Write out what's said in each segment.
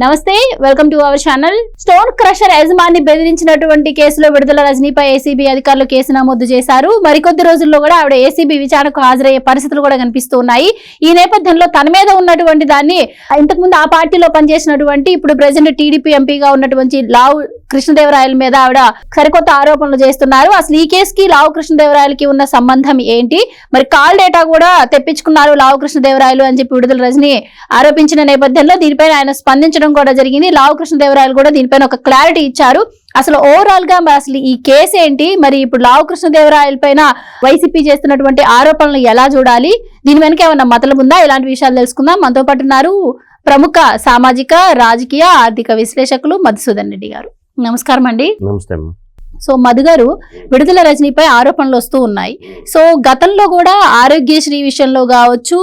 నమస్తే, welcome to our channel. Stone crusher యజమాని బెదిరించినటువంటి కేసులో విడుదల రజనీపై ఏసీబీ అధికారులు కేసు నమోదు చేశారు. మరికొద్ది రోజుల్లో కూడా ఆవిడ ఏసీబీ విచారణకు హాజరయ్యే పరిస్థితులు కూడా కనిపిస్తూ ఉన్నాయి. ఈ నేపథ్యంలో తన మీద ఉన్నటువంటి దాన్ని ఇంతకుముందు ఆ పార్టీలో పనిచేసినటువంటి ఇప్పుడు ప్రెసిడెంట్ టీడీపీ ఎంపీగా ఉన్నటువంటి లావు కృష్ణదేవరాయల మీద ఆవిడ సరికొత్త ఆరోపణలు చేస్తున్నారు. అసలు ఈ కేసుకి లావు కృష్ణదేవరాయలకి ఉన్న సంబంధం ఏంటి, మరి కాల్ డేటా కూడా తెప్పించుకున్నారు లావు కృష్ణదేవరాయలు అని చెప్పి విడుదల రజని ఆరోపించిన నేపథ్యంలో దీనిపైన ఆయన స్పందించడం కూడా జరిగింది. లావు కృష్ణదేవరాయలు కూడా దీనిపైన ఒక క్లారిటీ ఇచ్చారు. అసలు ఓవరాల్ గా అసలు ఈ కేసు ఏంటి, మరి ఇప్పుడు లావు కృష్ణదేవరాయల పైన వైసీపీ చేస్తున్నటువంటి ఆరోపణలు ఎలా చూడాలి, దీని వెనక ఏమన్నా మతలం ఉందా, ఇలాంటి విషయాలు తెలుసుకుందాం. మనతో పాటు ఉన్నారు ప్రముఖ సామాజిక రాజకీయ ఆర్థిక విశ్లేషకులు మధుసూదన్ రెడ్డి గారు. నమస్కారం అండి. నమస్తే. సో మధు గారు, విడుదల రజనీపై ఆరోపణలు వస్తూ ఉన్నాయి. సో గతంలో కూడా ఆరోగ్యశ్రీ విషయంలో కావచ్చు,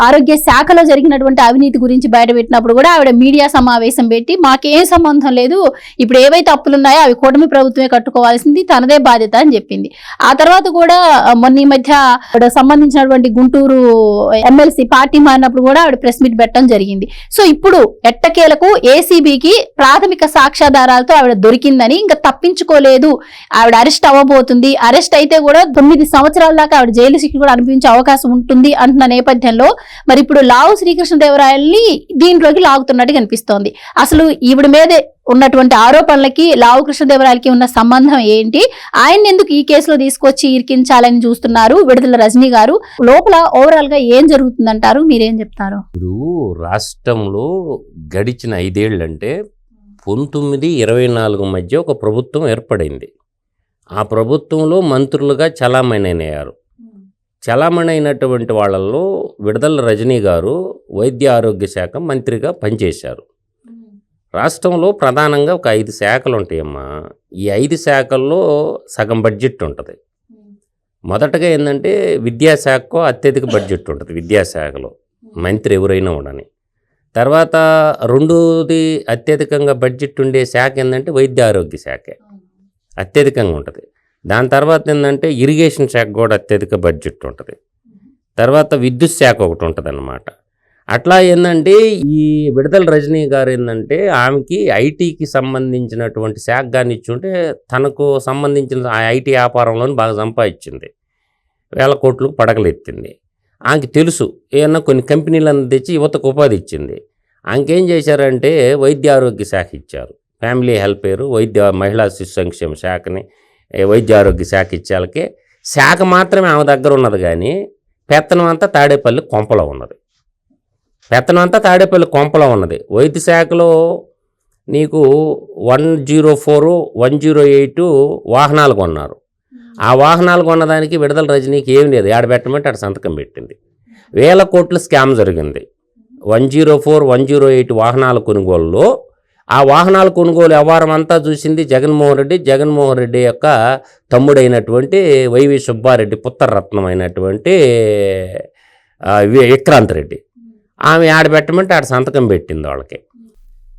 ఆరోగ్య శాఖలో జరిగినటువంటి అవినీతి గురించి బయటపెట్టినప్పుడు కూడా ఆవిడ మీడియా సమావేశం పెట్టి మాకేం సంబంధం లేదు, ఇప్పుడు ఏవైతే అప్పులు ఉన్నాయో అవి కూటమి ప్రభుత్వమే కట్టుకోవాల్సింది, తనదే బాధ్యత అని చెప్పింది. ఆ తర్వాత కూడా మొన్న ఈ మధ్య ఆవిడ సంబంధించినటువంటి గుంటూరు ఎమ్మెల్సీ పార్టీ మారినప్పుడు కూడా ఆవిడ ప్రెస్ మీట్ పెట్టడం జరిగింది. సో ఇప్పుడు ఎట్టకేలకు ఏసీబీకి ప్రాథమిక సాక్ష్యాధారాలతో ఆవిడ దొరికిందని, ఇంకా తప్పించుకోలేదు, ఆవిడ అరెస్ట్ అవ్వబోతుంది, అరెస్ట్ అయితే కూడా 9 సంవత్సరాల దాకా ఆవిడ జైలు శిక్ష కూడా అనిపించే అవకాశం ఉంటుంది అంటున్న నేపథ్యంలో మరి ఇప్పుడు లావు శ్రీకృష్ణదేవరాయల్ని దీంట్లోకి లాగుతున్నట్టు కనిపిస్తోంది. అసలు ఈవిడ మీదే ఉన్నటువంటి ఆరోపణలకి లావు కృష్ణదేవరాయలకి ఉన్న సంబంధం ఏంటి, ఆయన ఎందుకు ఈ కేసులో తీసుకొచ్చి ఇరికించాలని చూస్తున్నారు విడుదల రజనీ గారు, లోపల ఓవరాల్ గా ఏం జరుగుతుందంటారు, మీరేం చెప్తారు? ఇప్పుడు రాష్ట్రంలో గడిచిన 5 ఏళ్ళు అంటే 19-24 మధ్య ఒక ప్రభుత్వం ఏర్పడింది. ఆ ప్రభుత్వంలో మంత్రులుగా చలామణి అయ్యారు. చలామణి అయినటువంటి వాళ్ళల్లో విడుదల రజనీ గారు వైద్య ఆరోగ్య శాఖ మంత్రిగా పనిచేశారు. రాష్ట్రంలో ప్రధానంగా ఒక 5 శాఖలు ఉంటాయమ్మా. ఈ 5 శాఖల్లో సగం బడ్జెట్ ఉంటుంది. మొదటగా ఏంటంటే విద్యాశాఖకు అత్యధిక బడ్జెట్ ఉంటుంది. విద్యాశాఖలో మంత్రి ఎవరైనా ఉండని. తర్వాత రెండోది అత్యధికంగా బడ్జెట్ ఉండే శాఖ ఏంటంటే వైద్య ఆరోగ్య శాఖ అత్యధికంగా ఉంటుంది. దాని తర్వాత ఏంటంటే ఇరిగేషన్ శాఖ కూడా అత్యధిక బడ్జెట్ ఉంటుంది. తర్వాత విద్యుత్ శాఖ ఒకటి ఉంటుంది అన్నమాట. అట్లా ఏంటంటే ఈ విడుదల రజనీ గారు ఏంటంటే ఆమెకి ఐటీకి సంబంధించినటువంటి శాఖ కానీ ఇచ్చుంటే తనకు సంబంధించిన ఆ ఐటీ వ్యాపారంలోని బాగా సంపాదించింది, 1000 కోట్లకు పడగలెత్తింది. ఆమెకి తెలుసు ఏమన్నా కొన్ని కంపెనీలను తెచ్చి యువతకు ఉపాధి ఇచ్చింది. ఆమెకేం చేశారంటే వైద్య ఆరోగ్య శాఖ ఇచ్చారు, ఫ్యామిలీ హెల్పేరు వైద్య మహిళా శిశు సంక్షేమ శాఖని వైద్య ఆరోగ్య శాఖ ఇచ్చాలకే శాఖ మాత్రమే ఆమె దగ్గర ఉన్నది, కానీ పెత్తనం అంతా తాడేపల్లి కొంపలో ఉన్నది. వైద్య శాఖలో నీకు 104, 108 వాహనాలు కొన్నారు. ఆ వాహనాలు కొన్నదానికి విడుదల రజనీకి ఏం లేదు, ఆడ పెట్టమంటే ఆడ సంతకం పెట్టింది. 1000 కోట్ల స్కామ్ జరిగింది 104, 108 వాహనాల కొనుగోలులో. ఆ వాహనాల కొనుగోలు వ్యవహారం అంతా చూసింది జగన్మోహన్ రెడ్డి యొక్క తమ్ముడైనటువంటి వైవి సుబ్బారెడ్డి పుత్రరత్నం అయినటువంటి విక్రాంత్ రెడ్డి. ఆమె ఆడ పెట్టమంటే ఆడ సంతకం పెట్టింది వాళ్ళకి.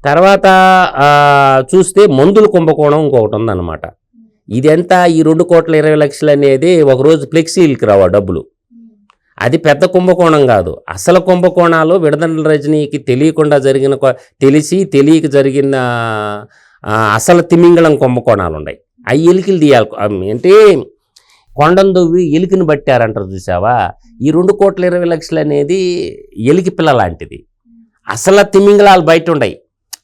తర్వాత చూస్తే మందుల కుంభకోణం ఇంకొకటి ఉందన్నమాట. ఇదంతా ఈ 2,20,00,000 అనేది ఒకరోజు ఫ్లెక్సీలకి రావా డబ్బులు. అది పెద్ద కుంభకోణం కాదు. అసలు కుంభకోణాలు విడుదల రజనీకి తెలియకుండా జరిగిన, తెలియక జరిగిన అసలు తిమింగళం కుంభకోణాలు ఉన్నాయి. అవి ఎలికలు తీయాలి. అంటే కొండను దొవ్వి ఎలికిని పట్టారంటారు చూసావా. ఈ 2,20,00,000 అనేది ఎలికి పిల్ల లాంటిది. అసలు తిమింగళాలు బయట ఉన్నాయి.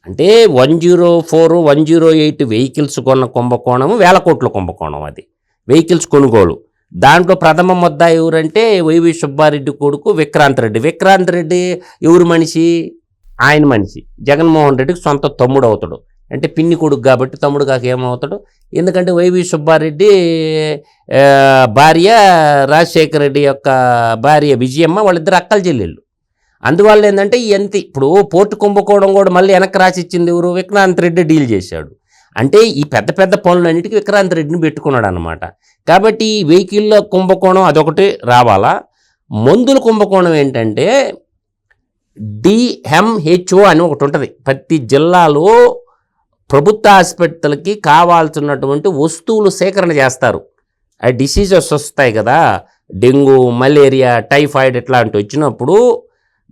అంటే 104, 108 వెహికల్స్ కొన్న కుంభకోణము 1000 కోట్ల కుంభకోణం. అది వెహికల్స్ కొనుగోలు. దాంట్లో ప్రథమ ముద్ద ఎవరంటే వైవి సుబ్బారెడ్డి కొడుకు విక్రాంత్ రెడ్డి. ఎవరు మనిషి? ఆయన మనిషి. జగన్మోహన్ రెడ్డికి సొంత తమ్ముడు అవుతాడు. అంటే పిన్ని కొడుకు కాబట్టి తమ్ముడు కాక ఏమవుతాడు. ఎందుకంటే వైవి సుబ్బారెడ్డి భార్య రాజశేఖర రెడ్డి యొక్క భార్య విజయమ్మ, వాళ్ళిద్దరు అక్కల చెల్లెళ్ళు. అందువల్ల ఏంటంటే ఇప్పుడు పోర్టు కుంభకోణం కూడా మళ్ళీ వెనక్కి రాసిచ్చింది ఎవరు? విక్రాంత్ రెడ్డి డీల్ చేశాడు. అంటే ఈ పెద్ద పనులన్నిటికీ విక్రాంత్ రెడ్డిని పెట్టుకున్నాడు అనమాట. కాబట్టి ఈ వెహికల్ కుంభకోణం అదొకటి రావాలా. మందుల కుంభకోణం ఏంటంటే DMHO అని ఒకటి ఉంటుంది. ప్రతి జిల్లాలో ప్రభుత్వ ఆసుపత్రులకి కావాల్సినటువంటి వస్తువులు సేకరణ చేస్తారు. ఆ డిసీజెస్ వస్తాయి కదా, డెంగ్యూ, మలేరియా, టైఫాయిడ్ ఇట్లాంటివి వచ్చినప్పుడు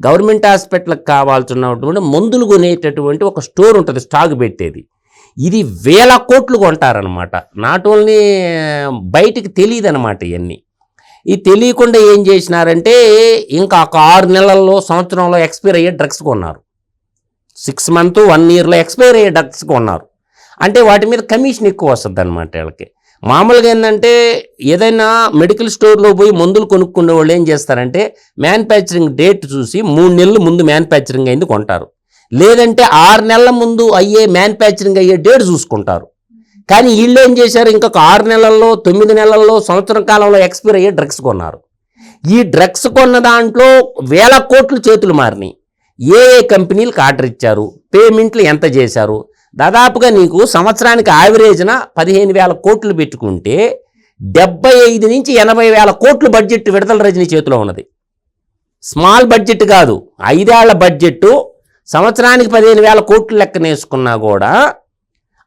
గవర్నమెంట్ హాస్పిటల్కి కావాల్సినటువంటి మందులు కొనేటటువంటి ఒక స్టోర్ ఉంటుంది, స్టాక్ పెట్టేది. ఇది 1000 కోట్లు కొంటారనమాట. నాట్ ఓన్లీ బయటికి తెలియదు అనమాట ఇవన్నీ. ఇది తెలియకుండా ఏం చేసినారంటే ఇంకా ఒక 6 నెలల్లో సంవత్సరంలో ఎక్స్పైర్ అయ్యే డ్రగ్స్ కొన్నారు. 6 months 1 yearలో ఎక్స్పైర్ అయ్యే డ్రగ్స్ కొన్నారు. అంటే వాటి మీద కమిషన్ ఎక్కువ వస్తుంది అనమాట వీళ్ళకి. మామూలుగా ఏంటంటే ఏదైనా మెడికల్ స్టోర్లో పోయి మందులు కొనుక్కునే వాళ్ళు ఏం చేస్తారంటే మ్యానుఫ్యాక్చరింగ్ డేట్ చూసి 3 నెలల ముందు మ్యానుఫ్యాక్చరింగ్ అయింది కొంటారు, లేదంటే 6 నెలల ముందు అయ్యే మ్యానుఫ్యాక్చరింగ్ అయ్యే డేట్ చూసుకుంటారు. కానీ వీళ్ళు ఏం చేశారు, ఇంకొక 6 నెలల్లో 9 నెలల్లో సంవత్సరం కాలంలో ఎక్స్పైర్ అయ్యే డ్రగ్స్ కొన్నారు. ఈ డ్రగ్స్ కొన్న దాంట్లో 1000 కోట్లు చేతులు మారినాయి. ఏ కంపెనీలకు ఆర్డర్ ఇచ్చారు, పేమెంట్లు ఎంత చేశారు, దాదాపుగా నీకు సంవత్సరానికి యావరేజ్న 15,000 కోట్లు పెట్టుకుంటే 75 నుంచి 80,000 కోట్లు బడ్జెట్ విడుదల రజనీ చేతిలో ఉన్నది. స్మాల్ బడ్జెట్ కాదు, 5 ఏళ్ల బడ్జెట్. సంవత్సరానికి 15,000 కోట్లు లెక్కనేసుకున్నా కూడా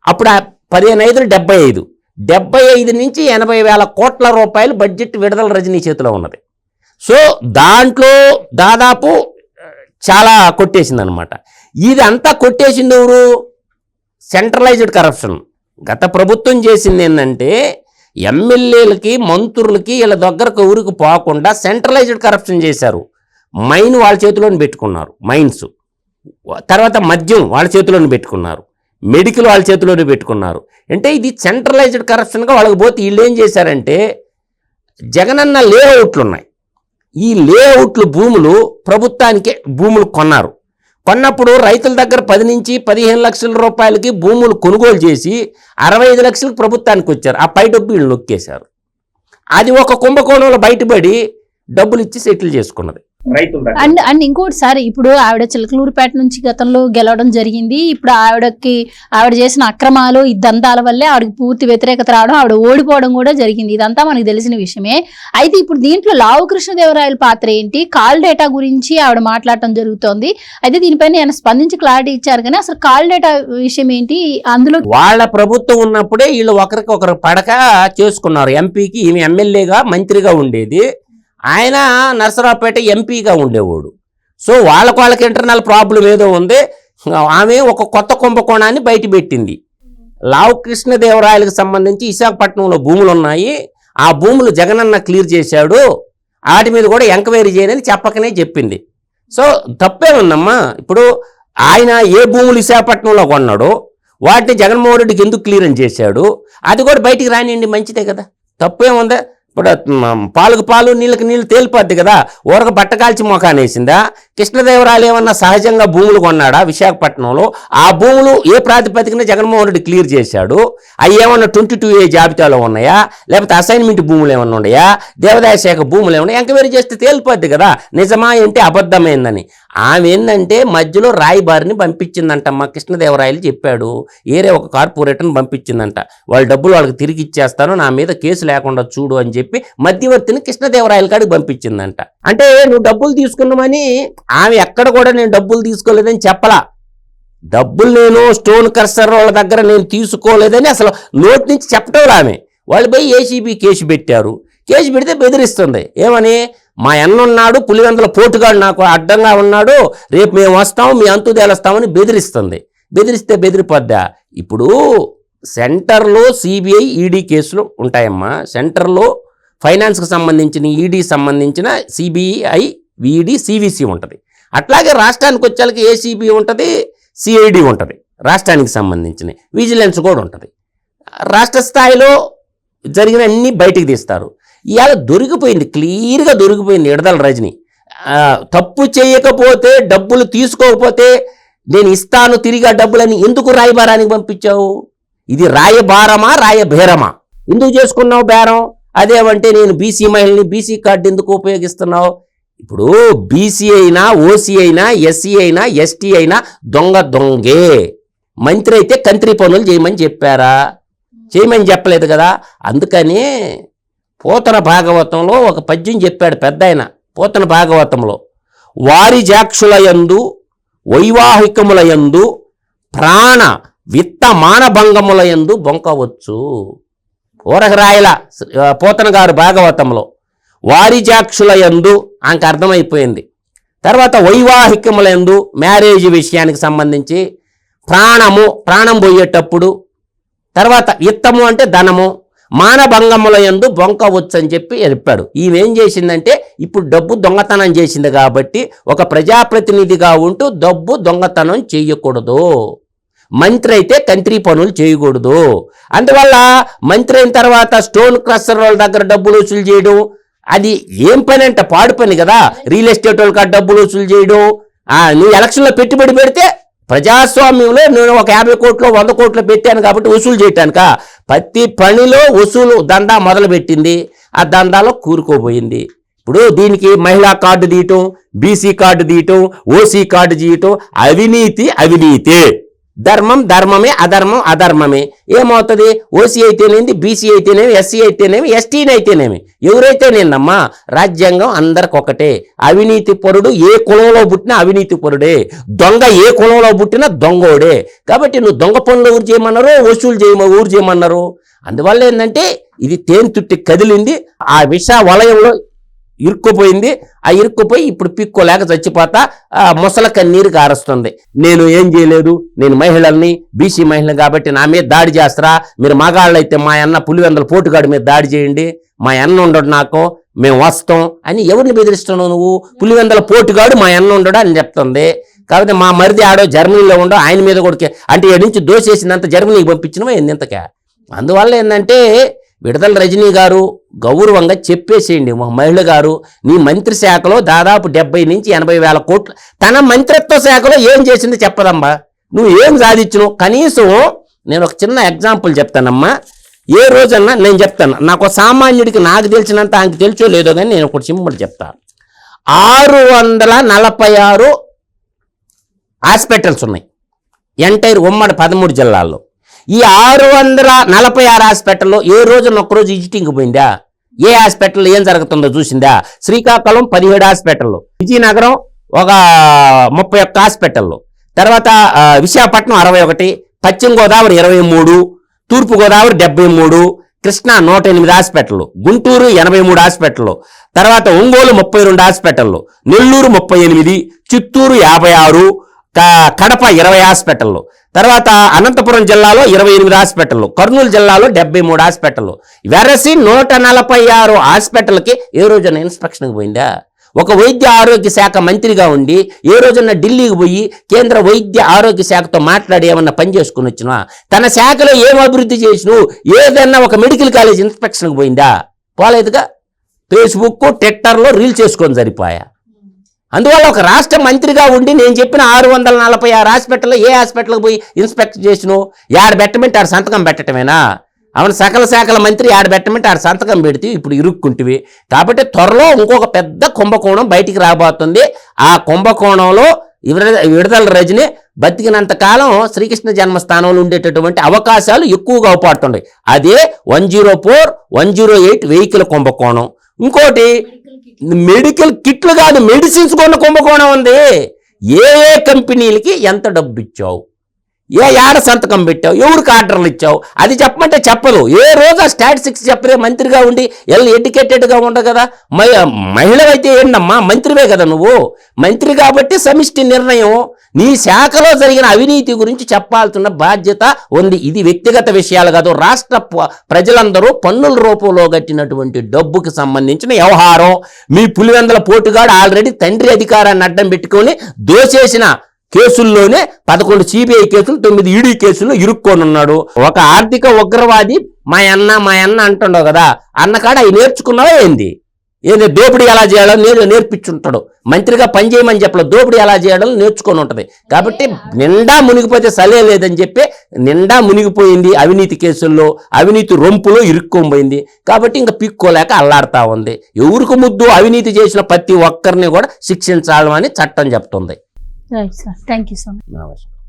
అప్పుడు 15 75 75 నుంచి 80,000 కోట్ల రూపాయలు బడ్జెట్ విడుదల రజనీ చేతిలో ఉన్నది. సో దాంట్లో దాదాపు చాలా కొట్టేసింది అనమాట. ఇది అంతా కొట్టేసింది ఎవరు? Centralised corruption. గత ప్రభుత్వం చేసింది ఏంటంటే ఎమ్మెల్యేలకి మంత్రులకి వీళ్ళ దగ్గరకు ఊరికి పోకుండా సెంట్రలైజ్డ్ కరప్షన్ చేశారు. మైన్ వాళ్ళ చేతిలోని పెట్టుకున్నారు, మైన్స్. తర్వాత మద్యం వాళ్ళ చేతిలోని పెట్టుకున్నారు, మెడికల్ వాళ్ళ చేతిలోనే పెట్టుకున్నారు. అంటే ఇది సెంట్రలైజ్డ్ కరప్షన్గా వాళ్ళకి పోతే వీళ్ళు ఏం చేశారంటే జగనన్న లేఅవుట్లు ఉన్నాయి, ఈ లేఅవుట్లు భూములు ప్రభుత్వానికే భూములు కొన్నారు. కొన్నప్పుడు రైతుల దగ్గర 10 నుంచి 15 లక్షల రూపాయలకి భూములు కొనుగోలు చేసి 65 లక్షలకు ప్రభుత్వానికి వచ్చారు. ఆ పై డబ్బు వీళ్ళు నొక్కేశారు. అది ఒక కుంభకోణంలో బయటపడి డబ్బులు ఇచ్చి సెటిల్ చేసుకున్నది రైతులు. అండ్ ఇంకోటి సార్, ఇప్పుడు ఆవిడ చిలకలూరుపేట నుంచి గతంలో గెలవడం జరిగింది. ఇప్పుడు ఆవిడ చేసిన అక్రమాలు ఈ దందాల వల్లే ఆవిడకి పూర్తి వ్యతిరేకత రావడం, ఆవిడ ఓడిపోవడం కూడా జరిగింది. ఇదంతా మనకు తెలిసిన విషయమే. అయితే ఇప్పుడు దీంట్లో లావు కృష్ణదేవరాయల పాత్ర ఏంటి? కాల్ డేటా గురించి ఆవిడ మాట్లాడటం జరుగుతోంది. అయితే దీనిపైన ఆయన స్పందించి క్లారిటీ ఇచ్చారు, కానీ అసలు కాల్ డేటా విషయం ఏంటి? అందులో వాళ్ళ ప్రభుత్వం ఉన్నప్పుడే వీళ్ళు ఒకరికొకరు పడక చేసుకున్నారు. ఎంపీకి ఈమె ఎమ్మెల్యేగా మంత్రిగా ఉండేది, ఆయన నరసరావుపేట ఎంపీగా ఉండేవాడు. సో వాళ్ళకి ఇంటర్నల్ ప్రాబ్లం ఏదో ఉంది. ఆమె ఒక కొత్త కుంభకోణాన్ని బయటపెట్టింది. లావు కృష్ణదేవరాయలకు సంబంధించి విశాఖపట్నంలో భూములు ఉన్నాయి, ఆ భూములు జగనన్న క్లియర్ చేశాడు, వాటి మీద కూడా ఎంక్వైరీ చేయని చెప్పకనే చెప్పింది. సో తప్పే ఉందమ్మా. ఇప్పుడు ఆయన ఏ భూములు విశాఖపట్నంలో కొన్నాడో వాటిని జగన్మోహన్ రెడ్డికి ఎందుకు క్లియరెన్స్ చేశాడు, అది కూడా బయటికి రానియండి, మంచిదే కదా, తప్పేముందా? ఇప్పుడు పాలకు పాలు నీళ్ళకి నీళ్ళు తేలిపోద్ది కదా, ఊరక బట్టకాల్చి మొఖానేసిందా? కృష్ణదేవరాయలు ఏమన్నా సహజంగా భూములు కొన్నాడా విశాఖపట్నంలో? ఆ భూములు ఏ ప్రాతిపదికన జగన్మోహన్ రెడ్డి క్లియర్ చేశాడు? అవి ఏమన్నా 22A జాబితాలో ఉన్నాయా, లేకపోతే అసైన్మెంట్ భూములు ఏమన్నా ఉన్నాయా, దేవాదాయ శాఖ భూములు ఏమన్నా? ఎంక్వైరీ చేస్తే తేలిపోద్ది కదా నిజమా ఏంటి అబద్ధమైందని. ఆమె ఏంటంటే మధ్యలో రాయబారిని పంపించిందంటమ్మా. కృష్ణదేవరాయలు చెప్పాడు, ఏరే ఒక కార్పొరేటర్ని పంపించిందంట, వాళ్ళ డబ్బులు వాళ్ళకి తిరిగి ఇచ్చేస్తాను, నా మీద కేసు లేకుండా చూడు అని చెప్పి మధ్యవర్తిని కృష్ణదేవరాయల కాడికి పంపించిందంట. అంటే నువ్వు డబ్బులు తీసుకున్నామని ఆమె ఎక్కడ కూడా నేను డబ్బులు తీసుకోలేదని చెప్పలా. డబ్బులు నేను స్టోన్ కర్సర్ వాళ్ళ దగ్గర నేను తీసుకోలేదని అసలు నోటి నుంచి చెప్పటం ఆమె. వాళ్ళు పోయి ఏసీబీ కేసు పెట్టారు. కేసు పెడితే బెదిరిస్తుంది. ఏమని? మా అన్నున్నాడు, పులివెందుల పోటుగాడు నాకు అడ్డంగా ఉన్నాడు, రేపు మేము వస్తాము, మీ అంతు తేలుస్తామని బెదిరిస్తుంది. బెదిరిస్తే బెదిరిపోద్దా? ఇప్పుడు సెంటర్లో సిబిఐ ఈడీ కేసులు ఉంటాయమ్మా. సెంటర్లో ఫైనాన్స్కి సంబంధించిన ఈడీ సంబంధించిన సిబిఐ ఈడీ సివిసి ఉంటుంది. అట్లాగే రాష్ట్రానికి వచ్చేళ్ళకి ఏసీబీ ఉంటుంది, సిఐడి ఉంటుంది, రాష్ట్రానికి సంబంధించిన విజిలెన్స్ కూడా ఉంటుంది. రాష్ట్ర స్థాయిలో జరిగిన అన్నీ బయటికి తీస్తారు. ఇవాళ దొరికిపోయింది, క్లియర్గా దొరికిపోయింది విడుదల రజని. తప్పు చేయకపోతే, డబ్బులు తీసుకోకపోతే నేను ఇస్తాను తిరిగి ఆ డబ్బులని ఎందుకు రాయబారానికి పంపించావు? ఇది రాయబారమా రాయబేరమా? ఎందుకు చేసుకున్నావు బేరం? అదేమంటే నేను బీసీ మహిళని బీసీ కార్డు ఎందుకు ఉపయోగిస్తున్నావు? ఇప్పుడు బీసీ అయినా, ఓసీ అయినా, ఎస్సీ అయినా, ఎస్టీ అయినా దొంగే. మంత్రి అయితే కంత్రి పనులు చేయమని చెప్పారా? చేయమని చెప్పలేదు కదా. అందుకని పోతన భాగవతంలో ఒక పద్యం చెప్పాడు పెద్ద ఆయన. పోతన భాగవతంలో వారిజాక్షులయందు వైవాహికములయందు ప్రాణ విత్త మానభంగములయందు బొంకవచ్చు. ఊరకరాయల పోతన గారు భాగవతంలో వారిజాక్షులయందు ఆమెకు అర్థమైపోయింది. తర్వాత వైవాహికములందు మ్యారేజ్ విషయానికి సంబంధించి ప్రాణం పోయేటప్పుడు, తర్వాత విత్తము అంటే ధనము, మానభంగముల యందు బొంకవచ్చు అని చెప్పాడు. ఈమెం చేసిందంటే ఇప్పుడు డబ్బు దొంగతనం చేసింది కాబట్టి ఒక ప్రజాప్రతినిధిగా ఉంటూ డబ్బు దొంగతనం చేయకూడదు, మంత్రి అయితే కంత్రి పనులు చేయకూడదు. అందువల్ల మంత్రి అయిన తర్వాత స్టోన్ క్రషర్ వాళ్ళ దగ్గర డబ్బులు వసూలు చేయడం, అది ఏం పని అంటే పాడు పని కదా. రియల్ ఎస్టేట్ వాళ్ళకి డబ్బులు వసూలు చేయడం, నువ్వు ఎలక్షన్లో పెట్టుబడి పెడితే ప్రజాస్వామ్యంలో నేను ఒక 50 కోట్లు 100 కోట్లు పెట్టాను కాబట్టి వసూలు చేయటానిక, ప్రతి పనిలో వసూలు దందా మొదలుపెట్టింది, ఆ దందాలో కూరుకోబోయింది. ఇప్పుడు దీనికి మహిళా కార్డు తీయటం, బీసీ కార్డు తీయటం, ఓసీ కార్డు తీయటం, అవినీతి, ధర్మం ధర్మమే, అధర్మం అధర్మమే. ఏమవుతుంది? ఓసీ అయితేనేమి, బీసీ అయితేనేమి, ఎస్సీ అయితేనేమి, ఎస్టీని అయితేనేమి, ఎవరైతేనేనమ్మా రాజ్యాంగం అందరికి ఒకటే. అవినీతి పరుడు ఏ కులంలో పుట్టినా అవినీతి పరుడే, దొంగ ఏ కులంలో పుట్టినా దొంగోడే. కాబట్టి నువ్వు దొంగ పనులు ఊరు చేయమన్నారు, వసూలు ఊరు చేయమన్నారు. అందువల్ల ఏంటంటే ఇది తేనె తుట్టి కదిలింది, ఆ విష వలయంలో ఇరుక్కుపోయింది. ఆ ఇరుక్కుపోయి ఇప్పుడు పిక్కోలేక చచ్చిపోతా ముసల కన్నీరు కారుస్తుంది. నేను ఏం చేయలేదు, నేను మహిళల్ని, బీసీ మహిళని కాబట్టి నా మీద దాడి చేస్తారా, మీరు మగాళ్ళు అయితే మా అన్న పులివెందుల పోటుగాడి మీద దాడి చేయండి, మా అన్న ఉండడు నాకు, మేము వస్తాం అని ఎవరిని బెదిరిస్తున్నావు నువ్వు? పులివెందుల పోటుగాడు మా అన్న ఉండడు అని చెప్తుంది. కాబట్టి మా మరిది ఆడో జర్మనీలో ఉండో, ఆయన మీద కూడా అంటే ఎక్కడి నుంచి దోసేసినంత జర్మనీకి పంపించినవా ఇంతకే. అందువల్ల ఏంటంటే విడుదల రజనీ గారు గౌరవంగా చెప్పేసేయండి, మా మహిళ గారు నీ మంత్రి శాఖలో దాదాపు 70 నుంచి 80 వేల కోట్లు, తన మంత్రిత్వ శాఖలో ఏం చేసింది చెప్పదమ్మా, నువ్వు ఏం సాధించను. కనీసం నేను ఒక చిన్న ఎగ్జాంపుల్ చెప్తానమ్మా. ఏ రోజన్నా నేను చెప్తాను, నాకు సామాన్యుడికి నాకు తెలిసినంత ఆయనకు తెలుసో లేదో కానీ నేను ఒకటి సింపుల్ చెప్తాను. 646 హాస్పిటల్స్ ఉన్నాయి ఎంటైర్ ఉమ్మడి 13 జిల్లాల్లో. ఈ 646 హాస్పిటల్లో ఏ రోజున ఒక్కరోజు విజిటింగ్ పోయిందా? ఏ హాస్పిటల్లో ఏం జరుగుతుందో చూసిందా? శ్రీకాకుళం 17 హాస్పిటల్లో, విజయనగరం ఒక 31 హాస్పిటల్లో, తర్వాత విశాఖపట్నం 61, పశ్చిమ గోదావరి 23, తూర్పు గోదావరి 73, కృష్ణా 108 హాస్పిటల్లో, గుంటూరు 83 హాస్పిటల్లో, తర్వాత ఒంగోలు 32 హాస్పిటల్లో, నెల్లూరు 38, చిత్తూరు 56, కడప 20 హాస్పిటల్లో, తర్వాత అనంతపురం జిల్లాలో 28 హాస్పిటల్లో, కర్నూలు జిల్లాలో 73 హాస్పిటల్లో, వెరసి 146 హాస్పిటల్కి ఏ రోజున ఇన్స్పెక్షన్కి పోయిందా? ఒక వైద్య ఆరోగ్య శాఖ మంత్రిగా ఉండి ఏ రోజున ఢిల్లీకి పోయి కేంద్ర వైద్య ఆరోగ్య శాఖతో మాట్లాడి ఏమన్నా పని చేసుకుని వచ్చినా? తన శాఖలో ఏం అభివృద్ధి చేసినావు? ఏదన్నా ఒక మెడికల్ కాలేజ్ ఇన్స్పెక్షన్కి పోయిందా? పోలేదుగా. ఫేస్బుక్ ట్విట్టర్లో రీల్స్ చేసుకొని సరిపోయా. అందువల్ల ఒక రాష్ట్ర మంత్రిగా ఉండి నేను చెప్పిన 646 హాస్పిటల్లో ఏ హాస్పిటల్కి పోయి ఇన్స్పెక్ట్ చేసినావు? యాడ బెట్టమంటే ఆడ సంతకం పెట్టడమేనా? అవును, సకల శాఖల మంత్రి యాడ బెట్టమంటే ఆడ సంతకం పెడితే ఇప్పుడు ఇరుక్కుంటివి. కాబట్టి త్వరలో ఇంకొక పెద్ద కుంభకోణం బయటికి రాబోతుంది. ఆ కుంభకోణంలో విడుదల రజని బతికినంత కాలం శ్రీకృష్ణ జన్మస్థానంలో ఉండేటటువంటి అవకాశాలు ఎక్కువగా అవపడుతున్నాయి. అదే 104, 108 వెహికల్ కుంభకోణం. ఇంకోటి మెడికల్ కిట్లు కాదు, మెడిసిన్స్ కొన్న కుంభకోణం ఉంది. ఏ కంపెనీలకి ఎంత డబ్బు ఇచ్చావు, ఏడ సంతకం పెట్టావు, ఎవరికి ఆర్డర్లు ఇచ్చావు, అది చెప్పమంటే చెప్పదు. ఏ రోజు ఆ స్టాటిస్టిక్స్ చెప్పరే. మంత్రిగా ఉండి ఎడ్యుకేటెడ్గా ఉండవు కదా. మహిళ అయితే ఏంటమ్మా, మంత్రివే కదా నువ్వు. మంత్రి కాబట్టి సమిష్టి నిర్ణయం. నీ శాఖలో జరిగిన అవినీతి గురించి చెప్పాల్సిన బాధ్యత ఉంది. ఇది వ్యక్తిగత విషయాలు కాదు, రాష్ట్ర ప్రజలందరూ పన్నుల రూపంలో కట్టినటువంటి డబ్బుకి సంబంధించిన వ్యవహారం. మీ పులివెందుల పోటుగాడు ఆల్రెడీ తండ్రి అధికారాన్ని అడ్డం పెట్టుకొని దోచేసిన కేసుల్లోనే 11 సిబిఐ కేసులు, 9 ఈడీ కేసులు ఇరుక్కొని ఉన్నాడు. ఒక ఆర్థిక ఉగ్రవాది మా అన్న అంటుండవు కదా, అన్నకాడ అవి నేర్చుకున్నావా ఏంది? దోపిడీ ఎలా చేయాలో నేర్పించుంటాడు. మంత్రిగా పనిచేయమని చెప్పలేదు, దోపిడీ ఎలా చేయాలో నేర్చుకొని ఉంటుంది. కాబట్టి నిండా మునిగిపోతే సలే లేదని చెప్పి నిండా మునిగిపోయింది అవినీతి కేసుల్లో, అవినీతి రొంపులో ఇరుక్కోబోయింది. కాబట్టి ఇంకా పిక్కోలేక అల్లాడుతూ ఉంది. ఎవరికి ముద్దు అవినీతి చేసిన ప్రతి ఒక్కరిని కూడా శిక్షించాలని చట్టం చెప్తుంది. Right sir, thank you so much. నమస్కారం.